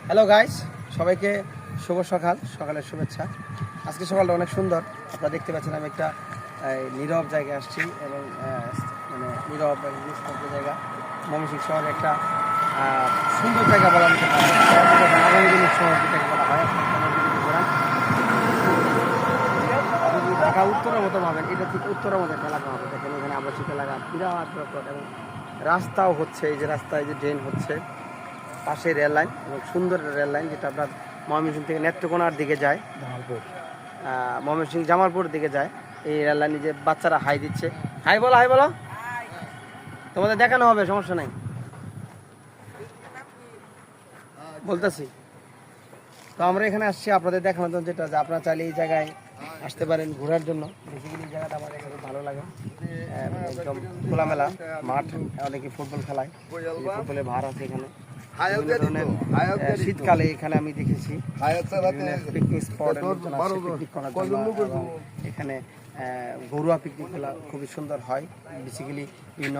Hello guys, সবাইকে শুভ সকালের শুভেচ্ছা। আজকে সকালটা অনেক সুন্দর। আপনারা দেখতে পাচ্ছেন আমি একটা নীরব জায়গায় আসছি এবং মানে নীরব নিস্তব্ধ জায়গা। ময়মনসিংহ শহরে একটা সুন্দর জায়গা বলা যেতে পারে। আগামী দিনের শহর যেটাকে বলা হয়। যদি ঢাকা উত্তরের মতো ভাবেন, এটা থেকে উত্তরের মতো একটা এলাকা হবে। দেখেন এখানে আবাসিক এলাকা বিরাট বড় এবং রাস্তাও হচ্ছে, এই যে রাস্তায় যে ড্রেন হচ্ছে, পাশে রেল লাইন এবং সুন্দর রেল লাইন যেটা আপনার ময়মনসিংহ থেকে নেত্রকোনার দিকে যায়, ময়মনসিংহ জামালপুর দিকে যায়। এই রেল লাইনে যে বাচ্চারা হাই দিচ্ছে, হাই বলো তোমাদের দেখানো হবে, সমস্যা নাই, বলতেছি। তো আমরা এখানে আসছি আপনাদের দেখানোর জন্য, যেটা যে আপনারা চাইলে এই জায়গায় আসতে পারেন ঘোরার জন্য। বেসিক্যালি এই জায়গাটা আমার খুব ভালো লাগে, একদম খোলামেলা মাঠ, অনেকে ফুটবল খেলায়, ফুটবলের ভার আছে এখানে। শীতকালে এখানে আমি দেখেছি পিকনিক স্পট পিকনিক করার জন্য। এখানে ঘরোয়া পিকনিক খেলা খুবই সুন্দর হয়। বেসিক্যালি বিভিন্ন